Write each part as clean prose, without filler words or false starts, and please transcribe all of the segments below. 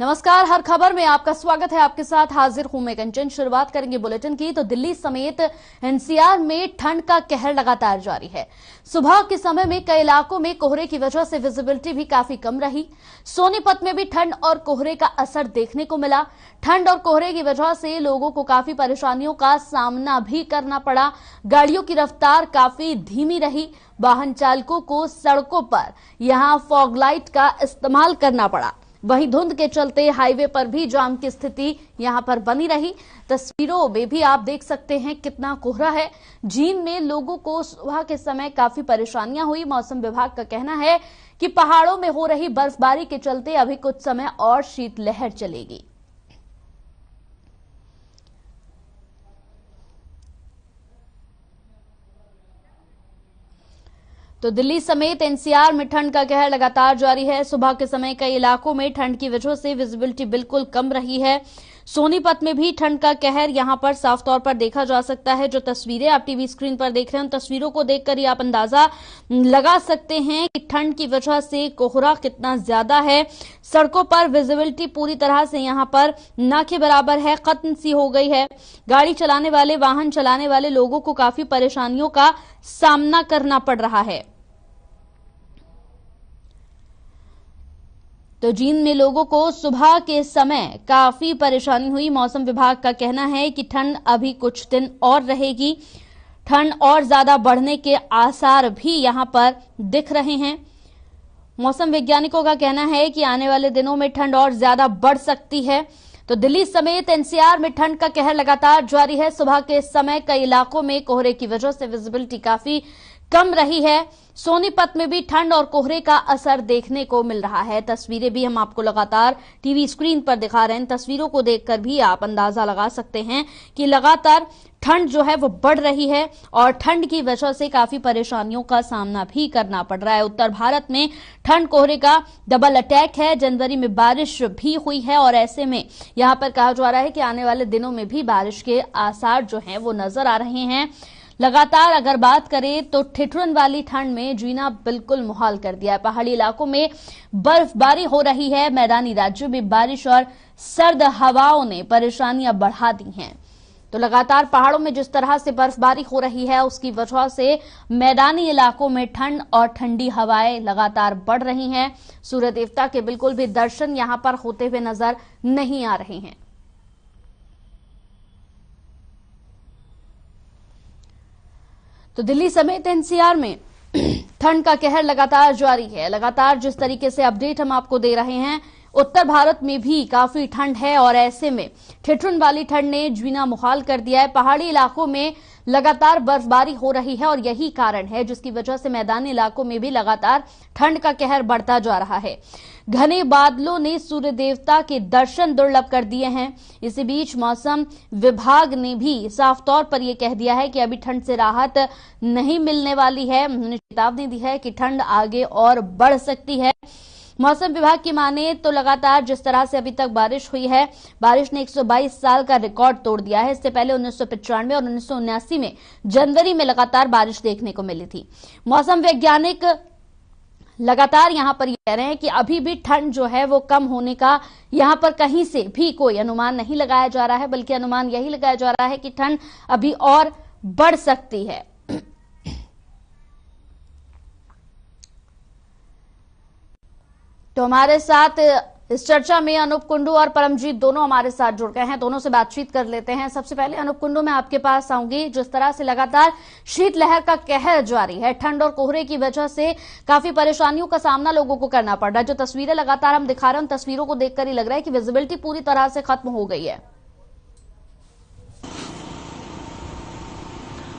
नमस्कार, हर खबर में आपका स्वागत है। आपके साथ हाजिर हूं मैं कंचन। शुरुआत करेंगे बुलेटिन की तो दिल्ली समेत एनसीआर में ठंड का कहर लगातार जारी है। सुबह के समय में कई इलाकों में कोहरे की वजह से विजिबिलिटी भी काफी कम रही। सोनीपत में भी ठंड और कोहरे का असर देखने को मिला। ठंड और कोहरे की वजह से लोगों को काफी परेशानियों का सामना भी करना पड़ा। गाड़ियों की रफ्तार काफी धीमी रही। वाहन चालकों को सड़कों पर यहां फॉग लाइट का इस्तेमाल करना पड़ा। वहीं धुंध के चलते हाईवे पर भी जाम की स्थिति यहां पर बनी रही। तस्वीरों में भी आप देख सकते हैं कितना कोहरा है। जींद में लोगों को सुबह के समय काफी परेशानियां हुई। मौसम विभाग का कहना है कि पहाड़ों में हो रही बर्फबारी के चलते अभी कुछ समय और शीतलहर चलेगी। तो दिल्ली समेत एनसीआर में ठंड का कहर लगातार जारी है। सुबह के समय कई इलाकों में ठंड की वजह से विजिबिलिटी बिल्कुल कम रही है। सोनीपत में भी ठंड का कहर यहां पर साफ तौर पर देखा जा सकता है। जो तस्वीरें आप टीवी स्क्रीन पर देख रहे हैं उन तस्वीरों को देखकर ही आप अंदाजा लगा सकते हैं कि ठंड की वजह से कोहरा कितना ज्यादा है। सड़कों पर विजिबिलिटी पूरी तरह से यहां पर न के बराबर है, खत्म सी हो गई है। गाड़ी चलाने वाले, वाहन चलाने वाले लोगों को काफी परेशानियों का सामना करना पड़ रहा है। तो जींद में लोगों को सुबह के समय काफी परेशानी हुई। मौसम विभाग का कहना है कि ठंड अभी कुछ दिन और रहेगी। ठंड और ज्यादा बढ़ने के आसार भी यहां पर दिख रहे हैं। मौसम वैज्ञानिकों का कहना है कि आने वाले दिनों में ठंड और ज्यादा बढ़ सकती है। तो दिल्ली समेत एनसीआर में ठंड का कहर लगातार जारी है। सुबह के समय कई इलाकों में कोहरे की वजह से विजिबिलिटी काफी कम रही है। सोनीपत में भी ठंड और कोहरे का असर देखने को मिल रहा है। तस्वीरें भी हम आपको लगातार टीवी स्क्रीन पर दिखा रहे हैं। तस्वीरों को देखकर भी आप अंदाजा लगा सकते हैं कि लगातार ठंड जो है वो बढ़ रही है और ठंड की वजह से काफी परेशानियों का सामना भी करना पड़ रहा है। उत्तर भारत में ठंड कोहरे का डबल अटैक है। जनवरी में बारिश भी हुई है और ऐसे में यहां पर कहा जा रहा है कि आने वाले दिनों में भी बारिश के आसार जो हैं वो नजर आ रहे हैं। लगातार अगर बात करें तो ठिठुरन वाली ठंड में जीना बिल्कुल मुहाल कर दिया है। पहाड़ी इलाकों में बर्फबारी हो रही है। मैदानी राज्यों में बारिश और सर्द हवाओं ने परेशानियां बढ़ा दी हैं। तो लगातार पहाड़ों में जिस तरह से बर्फबारी हो रही है उसकी वजह से मैदानी इलाकों में ठंड और ठंडी हवाएं लगातार बढ़ रही हैं। सूर्य देवता के बिल्कुल भी दर्शन यहां पर होते हुए नजर नहीं आ रहे हैं। तो दिल्ली समेत एनसीआर में ठंड का कहर लगातार जारी है। लगातार जिस तरीके से अपडेट हम आपको दे रहे हैं, उत्तर भारत में भी काफी ठंड है और ऐसे में ठिठुरन वाली ठंड ने जीना मुहाल कर दिया है। पहाड़ी इलाकों में लगातार बर्फबारी हो रही है और यही कारण है जिसकी वजह से मैदानी इलाकों में भी लगातार ठंड का कहर बढ़ता जा रहा है। घने बादलों ने सूर्य देवता के दर्शन दुर्लभ कर दिए हैं। इसी बीच मौसम विभाग ने भी साफ तौर पर यह कह दिया है कि अभी ठंड से राहत नहीं मिलने वाली है। उन्होंने चेतावनी दी है कि ठंड आगे और बढ़ सकती है। मौसम विभाग की माने तो लगातार जिस तरह से अभी तक बारिश हुई है, बारिश ने 122 साल का रिकॉर्ड तोड़ दिया है। इससे पहले 1995 और 1979 में जनवरी में लगातार बारिश देखने को मिली थी। मौसम वैज्ञानिक लगातार यहां पर कह रहे हैं कि अभी भी ठंड जो है वो कम होने का यहां पर कहीं से भी कोई अनुमान नहीं लगाया जा रहा है, बल्कि अनुमान यही लगाया जा रहा है कि ठंड अभी और बढ़ सकती है। तो हमारे साथ इस चर्चा में अनूप कुंडू और परमजीत दोनों हमारे साथ जुड़ गए हैं। दोनों से बातचीत कर लेते हैं। सबसे पहले अनूप कुंडू, मैं आपके पास आऊंगी। जिस तरह से लगातार शीतलहर का कहर जारी है, ठंड और कोहरे की वजह से काफी परेशानियों का सामना लोगों को करना पड़ रहा है। जो तस्वीरें लगातार हम दिखा रहे हैं उन तस्वीरों को देखकर ही लग रहा है कि विजिबिलिटी पूरी तरह से खत्म हो गई है।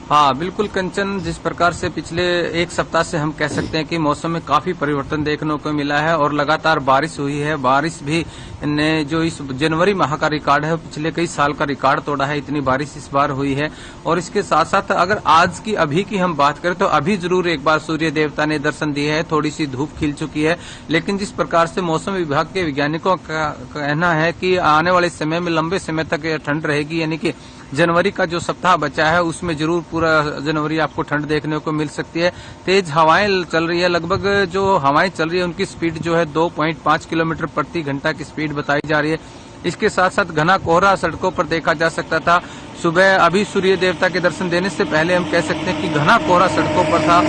हाँ बिल्कुल कंचन, जिस प्रकार से पिछले एक सप्ताह से हम कह सकते हैं कि मौसम में काफी परिवर्तन देखने को मिला है और लगातार बारिश हुई है। बारिश भी ने जो इस जनवरी माह का रिकॉर्ड है पिछले कई साल का रिकॉर्ड तोड़ा है। इतनी बारिश इस बार हुई है और इसके साथ साथ अगर आज की अभी की हम बात करें तो अभी जरूर एक बार सूर्य देवता ने दर्शन दिए है। थोड़ी सी धूप खिल चुकी है, लेकिन जिस प्रकार से मौसम विभाग के वैज्ञानिकों का कहना है कि आने वाले समय में लंबे समय तक ठंड रहेगी, यानी कि जनवरी का जो सप्ताह बचा है उसमें जरूर पूरा जनवरी आपको ठंड देखने को मिल सकती है। तेज हवाएं चल रही है, लगभग जो हवाएं चल रही है उनकी स्पीड जो है 2.5 किलोमीटर प्रति घंटा की स्पीड बताई जा रही है। इसके साथ साथ घना कोहरा सड़कों पर देखा जा सकता था। सुबह अभी सूर्य देवता के दर्शन देने से पहले हम कह सकते हैं कि घना कोहरा सड़कों पर था।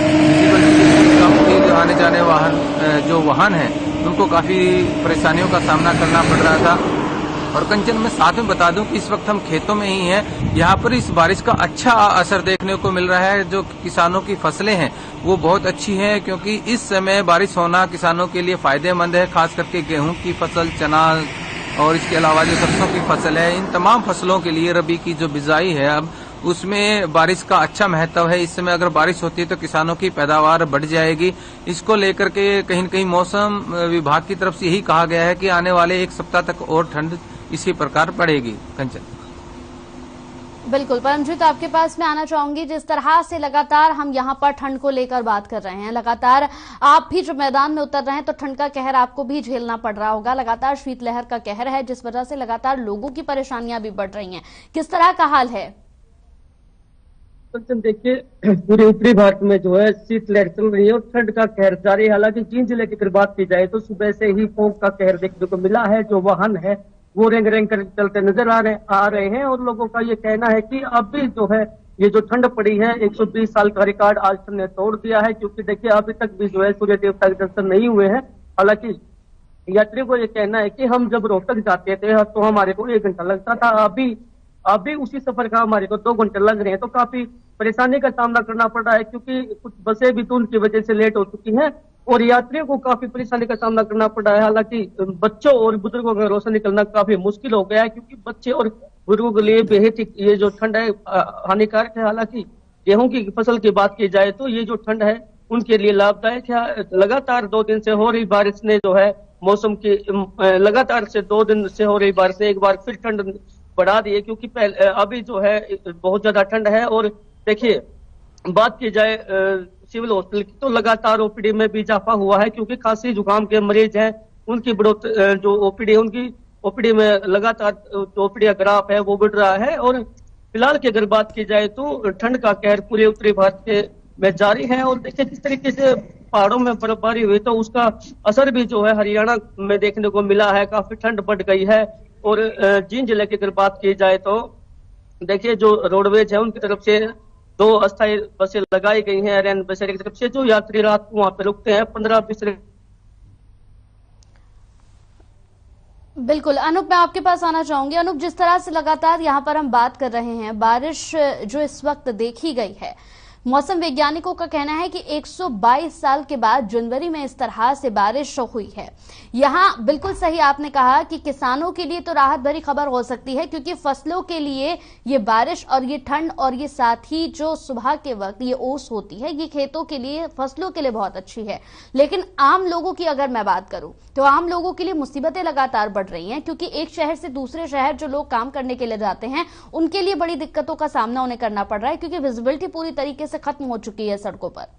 जो आने जाने वाहन है उनको काफी परेशानियों का सामना करना पड़ रहा था। और कंचन, मैं साथ में बता दूं कि इस वक्त हम खेतों में ही हैं। यहाँ पर इस बारिश का अच्छा असर देखने को मिल रहा है। जो किसानों की फसलें हैं वो बहुत अच्छी हैं, क्योंकि इस समय बारिश होना किसानों के लिए फायदेमंद है। खास करके गेहूं की फसल, चना और इसके अलावा जो सरसों की फसल है, इन तमाम फसलों के लिए रबी की जो बिजाई है अब उसमें बारिश का अच्छा महत्व है। इस समय अगर बारिश होती है तो किसानों की पैदावार बढ़ जाएगी। इसको लेकर के कहीं न कहीं मौसम विभाग की तरफ से यही कहा गया है कि आने वाले एक सप्ताह तक और ठंड इसी प्रकार पड़ेगी। कंचन, बिल्कुल। परमजीत, आपके पास मैं आना चाहूंगी, जिस तरह से लगातार हम यहाँ पर ठंड को लेकर बात कर रहे हैं, लगातार आप भी जो मैदान में उतर रहे हैं तो ठंड का कहर आपको भी झेलना पड़ रहा होगा। लगातार शीतलहर का कहर है, जिस वजह से लगातार लोगों की परेशानियां भी बढ़ रही हैं। किस तरह का हाल है? देखिए, पूरे उत्तरी भारत में जो है शीतलहर चल रही है और ठंड का कहर जारी है। हालांकि जींद जिले की अगर बात की जाए तो सुबह से ही फोग का कहर देखने को मिला है। जो वाहन है वो रेंग रेंग कर चलते नजर आ रहे हैं और लोगों का ये कहना है कि अब भी जो है ये जो ठंड पड़ी है 120 साल का रिकॉर्ड आज ठंड ने तोड़ दिया है। क्योंकि देखिए, अभी तक भी जो है सूर्य देवता के दर्शन नहीं हुए हैं। हालांकि यात्रियों को ये कहना है कि हम जब रोहतक जाते थे तो हमारे को 1 घंटा लगता था, अभी उसी सफर का हमारे को 2 घंटे लग रहे हैं। तो काफी परेशानी का सामना करना पड़ रहा है, क्योंकि कुछ बसें भी धुंध की वजह से लेट हो चुकी हैं और यात्रियों को काफी परेशानी का सामना करना पड़ रहा है। हालांकि बच्चों और बुजुर्गों के घरों से निकलना काफी मुश्किल हो गया है, क्योंकि बच्चे और बुजुर्गों के लिए बेहद ये जो ठंड है हानिकारक है। हालांकि गेहूं की फसल की बात की जाए तो ये जो ठंड है उनके लिए लाभदायक है। लगातार 2 दिन से हो रही बारिश ने जो है मौसम की लगातार से 2 दिन से हो रही बारिश ने एक बार फिर ठंड बढ़ा दी है, क्योंकि अभी जो है बहुत ज्यादा ठंड है। और देखिए, बात की जाए सिविल हॉस्पिटल की तो लगातार ओपीडी में भी इजाफा हुआ है, क्योंकि खांसी जुकाम के मरीज हैं उनकी बढ़ोतरी जो ओपीडी है उनकी ओपीडी में लगातार ओपीडी का ग्राफ है वो बढ़ रहा है। और फिलहाल की अगर बात की जाए तो ठंड का कहर पूरे उत्तरी भारत के में जारी है। और देखिए, जिस तरीके से पहाड़ों में बर्फबारी हुई तो उसका असर भी जो है हरियाणा में देखने को मिला है। काफी ठंड बढ़ गई है। और जींद जिले की अगर बात की जाए तो देखिए, जो रोडवेज है उनकी तरफ से 2 अस्थायी बसें लगाई गई हैं रेन बसेरे की तरफ से, जो यात्री रात को वहां पे रुकते हैं 15-20। बिल्कुल। अनूप, मैं आपके पास आना चाहूंगी। अनूप, जिस तरह से लगातार यहाँ पर हम बात कर रहे हैं, बारिश जो इस वक्त देखी गई है, मौसम वैज्ञानिकों का कहना है कि 122 साल के बाद जनवरी में इस तरह से बारिश हुई है। यहाँ बिल्कुल सही आपने कहा कि किसानों के लिए तो राहत भरी खबर हो सकती है, क्योंकि फसलों के लिए ये बारिश और ये ठंड और ये साथ ही जो सुबह के वक्त ये ओस होती है, ये खेतों के लिए, फसलों के लिए बहुत अच्छी है। लेकिन आम लोगों की अगर मैं बात करूं तो आम लोगों के लिए मुसीबतें लगातार बढ़ रही हैं, क्योंकि एक शहर से दूसरे शहर जो लोग काम करने के लिए जाते हैं उनके लिए बड़ी दिक्कतों का सामना उन्हें करना पड़ रहा है, क्योंकि विजिबिलिटी पूरी तरीके से खत्म हो चुकी है सड़कों पर।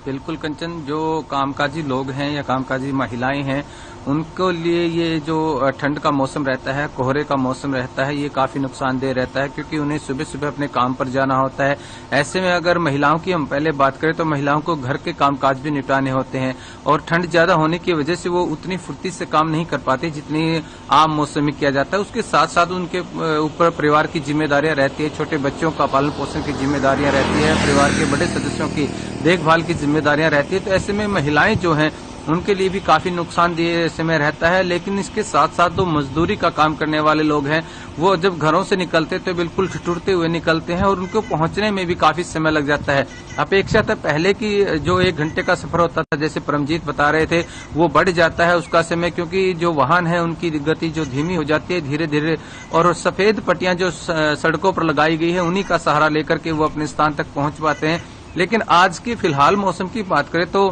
बिल्कुल कंचन, जो कामकाजी लोग हैं या कामकाजी महिलाएं हैं उनको लिए ये जो ठंड का मौसम रहता है, कोहरे का मौसम रहता है, ये काफी नुकसानदेह रहता है, क्योंकि उन्हें सुबह सुबह अपने काम पर जाना होता है। ऐसे में अगर महिलाओं की हम पहले बात करें तो महिलाओं को घर के कामकाज भी निपटाने होते हैं और ठंड ज्यादा होने की वजह से वो उतनी फुर्ती से काम नहीं कर पाती जितनी आम मौसम में किया जाता है। उसके साथ साथ उनके ऊपर परिवार की जिम्मेदारियां रहती है, छोटे बच्चों का पालन पोषण की जिम्मेदारियां रहती है, परिवार के बड़े सदस्यों की देखभाल की जिम्मेदारियां रहती है। तो ऐसे में महिलाएं जो हैं उनके लिए भी काफी नुकसानदेह समय रहता है। लेकिन इसके साथ साथ जो मजदूरी का काम करने वाले लोग हैं वो जब घरों से निकलते तो बिल्कुल ठिठुरते हुए निकलते हैं और उनको पहुंचने में भी काफी समय लग जाता है। अपेक्षा पहले की जो 1 घंटे का सफर होता था, जैसे परमजीत बता रहे थे, वो बढ़ जाता है उसका समय, क्योंकि जो वाहन है उनकी गति जो धीमी हो जाती है धीरे धीरे, और सफेद पट्टियां जो सड़कों पर लगाई गई है उन्हीं का सहारा लेकर के वो अपने स्थान तक पहुंच पाते हैं। लेकिन आज की फिलहाल मौसम की बात करें तो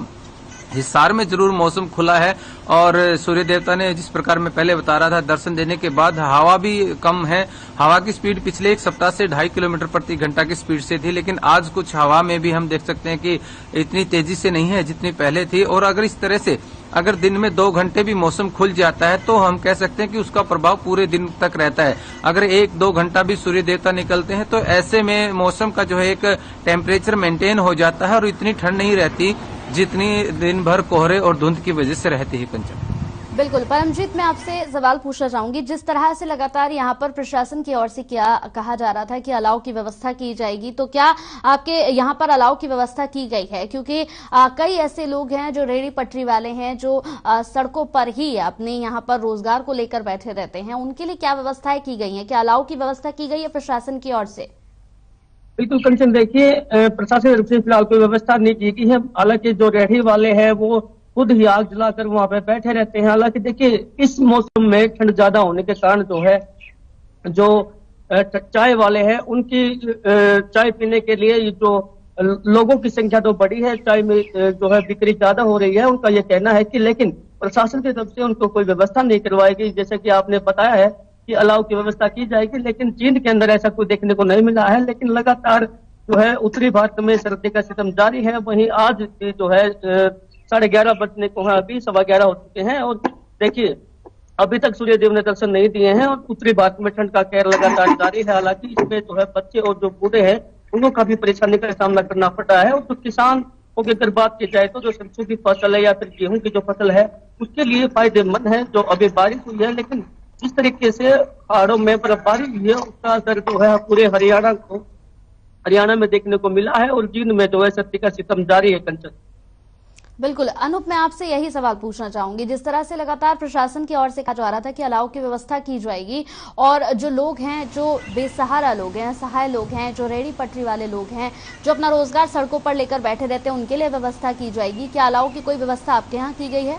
हिसार में जरूर मौसम खुला है और सूर्य देवता ने जिस प्रकार मैं पहले बता रहा था दर्शन देने के बाद हवा भी कम है। हवा की स्पीड पिछले एक सप्ताह से 2.5 किलोमीटर प्रति घंटा की स्पीड से थी, लेकिन आज कुछ हवा में भी हम देख सकते हैं कि इतनी तेजी से नहीं है जितनी पहले थी। और अगर इस तरह से अगर दिन में 2 घंटे भी मौसम खुल जाता है तो हम कह सकते हैं कि उसका प्रभाव पूरे दिन तक रहता है। अगर 1-2 घंटा भी सूर्य देवता निकलते हैं तो ऐसे में मौसम का जो है एक टेम्परेचर मेंटेन हो जाता है और इतनी ठंड नहीं रहती जितनी दिन भर कोहरे और धुंध की वजह से रहती है। कंचन, बिल्कुल। परमजीत, मैं आपसे सवाल पूछना चाहूंगी, जिस तरह से लगातार यहाँ पर प्रशासन की ओर से क्या कहा जा रहा था कि अलाव की व्यवस्था की जाएगी, तो क्या आपके यहाँ पर अलाव की व्यवस्था की गई है? क्योंकि कई ऐसे लोग हैं जो रेहड़ी पटरी वाले हैं, जो सड़कों पर ही अपने यहाँ पर रोजगार को लेकर बैठे रहते हैं, उनके लिए क्या व्यवस्थाएं की गई है? क्या अलाव की व्यवस्था की गई है प्रशासन की ओर से? बिल्कुल कंचन, देखिए प्रशासन तरफ से फिलहाल कोई व्यवस्था नहीं की गई है। हालांकि जो रेहड़ी वाले हैं वो खुद ही आग जलाकर वहां पे बैठे रहते हैं। हालांकि देखिए इस मौसम में ठंड ज्यादा होने के कारण जो है जो चाय वाले हैं उनकी चाय पीने के लिए जो लोगों की संख्या तो बड़ी है, चाय में जो है बिक्री ज्यादा हो रही है, उनका ये कहना है कि लेकिन प्रशासन की तरफ से उनको कोई व्यवस्था नहीं करवाई गई। जैसे कि आपने बताया है कि अलाव की व्यवस्था की जाएगी, लेकिन जींद के अंदर ऐसा कोई देखने को नहीं मिला है। लेकिन लगातार जो है उत्तरी भारत में सर्दी का सितम जारी है। वहीं आज जो है 11:30 बजने को अभी 11:15 हो चुके हैं और देखिए अभी तक सूर्यदेव ने दर्शन नहीं दिए हैं और उत्तरी भारत में ठंड का कहर लगातार जारी है। हालांकि इसमें जो है बच्चे और जो बूढ़े हैं उनको काफी परेशानी का सामना करना पड़ रहा है। और जो किसान की अगर बात की जाए तो जो सरसों की फसल है या फिर गेहूं की जो फसल है उसके लिए फायदेमंद है। जो अभी बारिश हुई है, लेकिन जिस तरीके से पहाड़ों में बर्फबारी हुई है उसका असर जो है पूरे हरियाणा में देखने को मिला है और जींद में जो है सर्दी का सितम जारी है। कंचन, बिल्कुल। अनूप, मैं आपसे यही सवाल पूछना चाहूंगी, जिस तरह से लगातार प्रशासन की ओर से कहा जा रहा था कि अलाव की व्यवस्था की जाएगी और जो लोग हैं, जो बेसहारा लोग हैं, असहाय लोग हैं, जो रेहड़ी पटरी वाले लोग हैं, जो अपना रोजगार सड़कों पर लेकर बैठे रहते हैं, उनके लिए व्यवस्था की जाएगी। क्या अलाव की कोई व्यवस्था आपके यहाँ की गई है?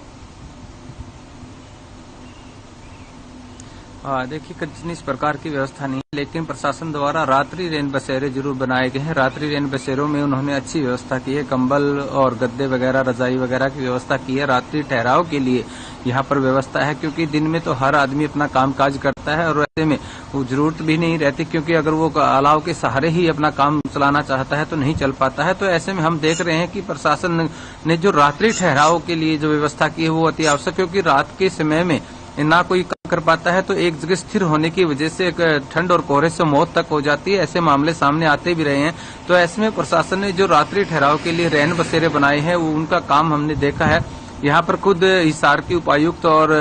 देखिए कंचन, इस प्रकार की व्यवस्था नहीं है, लेकिन प्रशासन द्वारा रात्रि रैन बसेरे जरूर बनाए गए हैं। रात्रि रैन बसेरों में उन्होंने अच्छी व्यवस्था की है, कंबल और गद्दे वगैरह, रजाई वगैरह की व्यवस्था की है। रात्रि ठहराव के लिए यहाँ पर व्यवस्था है, क्योंकि दिन में तो हर आदमी अपना कामकाज करता है और ऐसे में वो जरूरत भी नहीं रहती, क्योंकि अगर वो अलाव के सहारे ही अपना काम चलाना चाहता है तो नहीं चल पाता है। तो ऐसे में हम देख रहे हैं कि प्रशासन ने जो रात्रि ठहराव के लिए जो व्यवस्था की है वो अति आवश्यक, क्योंकि रात के समय में ना कोई काम कर पाता है तो एक जगह स्थिर होने की वजह से ठंड और कोहरे से मौत तक हो जाती है। ऐसे मामले सामने आते भी रहे हैं। तो ऐसे में प्रशासन ने जो रात्रि ठहराव के लिए रैन बसेरे बनाए हैं वो उनका काम हमने देखा है। यहाँ पर खुद हिसार के उपायुक्त और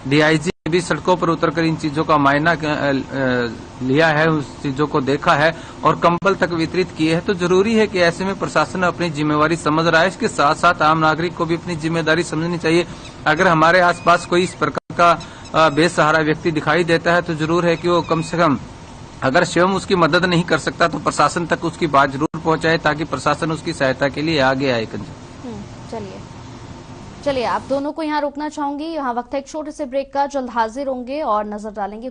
डीआईजी ने भी सड़कों पर उतरकर इन चीजों का मायना लिया है, उस चीजों को देखा है और कंबल तक वितरित किए हैं। तो जरूरी है कि ऐसे में प्रशासन अपनी जिम्मेवारी समझ रहा है। इसके साथ साथ आम नागरिक को भी अपनी जिम्मेदारी समझनी चाहिए। अगर हमारे आसपास कोई इस प्रकार का बेसहारा व्यक्ति दिखाई देता है तो जरूर है कि वो कम से कम अगर स्वयं उसकी मदद नहीं कर सकता तो प्रशासन तक उसकी बात जरूर पहुंचाए, ताकि प्रशासन उसकी सहायता के लिए आगे आए। चलिए आप दोनों को यहाँ रोकना चाहूंगी। यहाँ वक्त है एक छोटे से ब्रेक का, जल्द हाजिर होंगे और नजर डालेंगे